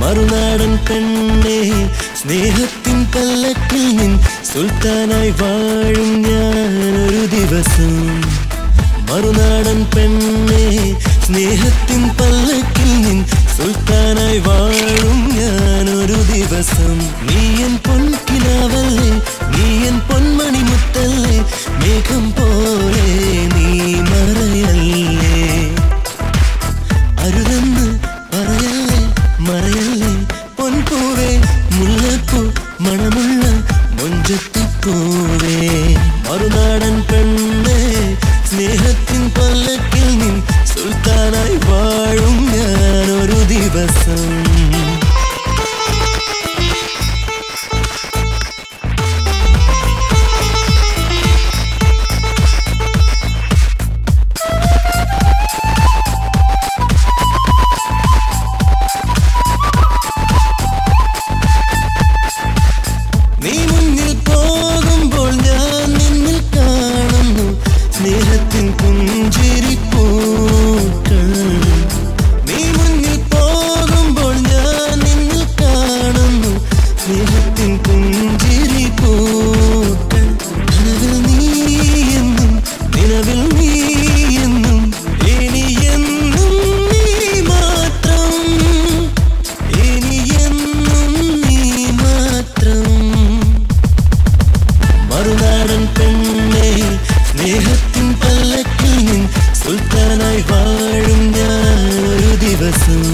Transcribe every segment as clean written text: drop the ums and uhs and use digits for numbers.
മറുനാടൻ പെണ്ണേ സ്നേഹത്തിൻ പല്ലക്കിൽ നിൻ സുൽത്താനായി വാഴും ഞാനൊരു ദിവസം. മറുനാടൻ പെണ്ണേ സ്നേഹത്തിൻ പല്ലക്കിൽ നിൻ സുൽത്താനായി വാഴും ഞാനൊരു ദിവസം. നീയൻ പൊൻകിനാവല്ലേ, നീയൻ പൊന്മണി മുത്തല്ലേ, മേഘം പോലെ നീ മറയല്ലേ. അരുതെന്ന് പറയല്ലേ, മറയല്ലേ പൊൻപൂവേ, മുല്ലപ്പൂ മണമുള്ള മൊഞ്ചത്തിപ്പൂവേ. മറുനാടൻ പെണ്ണേ സ്നേഹത്തിൻ പല്ലക്കിൽ നിൻ സുൽത്താനായി വാഴും ഞാനൊരു ദിവസം. നീ മുന്നിൽ പോകുമ്പോൾ ഞാൻ നിന്നിൽ കാണുന്നു സ്നേഹത്തിൻ പുഞ്ചിരിപ്പൂക്കൾ. നീ മുന്നിൽ പോകുമ്പോൾ ഞാൻ നിന്നിൽ കാണുന്നു സ്നേഹത്തിൻ പുഞ്ചിരിപ്പൂക്കൾ. കനവിൽ നീയെന്നും നിലവിൽ നീയെന്നും ഇനിയെന്നും നീ മാത്രം, ഇനിയെന്നും നീ മാത്രം. മറുനാടൻ പെണ്ണേ സ്നേഹത്തിൻ പല്ലക്കിൽ നിൻ സുൽത്താനായി വാഴും ഞാനൊരു ദിവസം.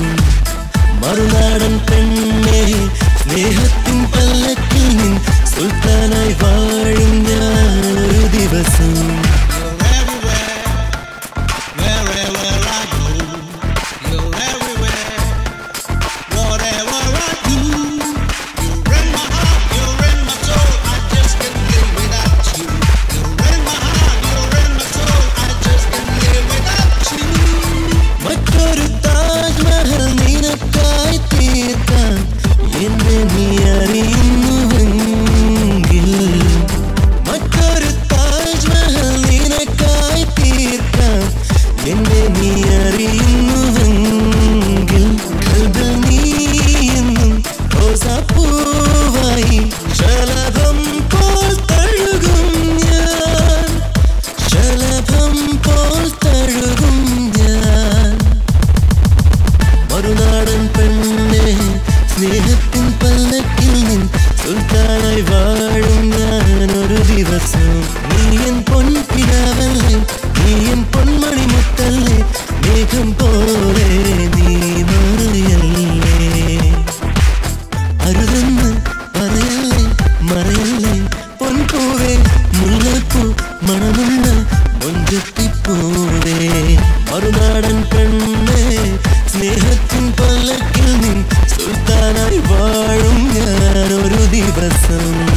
മറുനാടൻ പെണ്ണേ സ്നേഹത്തിൻ പല്ലക്കിൽ നിൻ സുൽത്താനായി വാഴും ഞാനൊരു ദിവസം. മറ്റൊരു താജ്മഹൽ നിനക്കായി തീർക്കാൻ എന്നെ നീ അറിയുന്നുവെങ്കിൽ, മറ്റൊരു താജ്മഹൽ നിനക്കായി തീർക്കാൻ എന്നെ നീ അറിയുന്നുവെങ്കിൽ, കൽബിൽ നീയെന്നും റോസാപ്പൂവായി ശലഭം പോൽ തഴുകും ഞാൻ, ശലഭം പോൽ തഴുകും ഞാൻ. മറുനാടൻ പെണ്ണേ സ്നേഹത്തിൻ പല്ലക്കിൽ നിൻ സുൽത്താനായി വാഴും ഞാനൊരു ദിവസം. നീയൻ പൊൻകിനാവല്ലേ, നീയൻ പൊന്മണി മുത്തല്ലേ, മേഘം പോലെ നീ മറയല്ലേ. അരുതെന്ന് പറയല്ലേ, മറയല്ലേ പൊൻപൂവേ, മുല്ലപ്പൂ മണമുള്ള മൊഞ്ചത്തിപ്പൂവേ. മറുനാടൻ പെണ്ണേ സ്നേഹത്തിൻ പല്ലക്കിൽ നിൻ സുൽത്താനായി വാഴും ഞാനൊരു ദിവസം.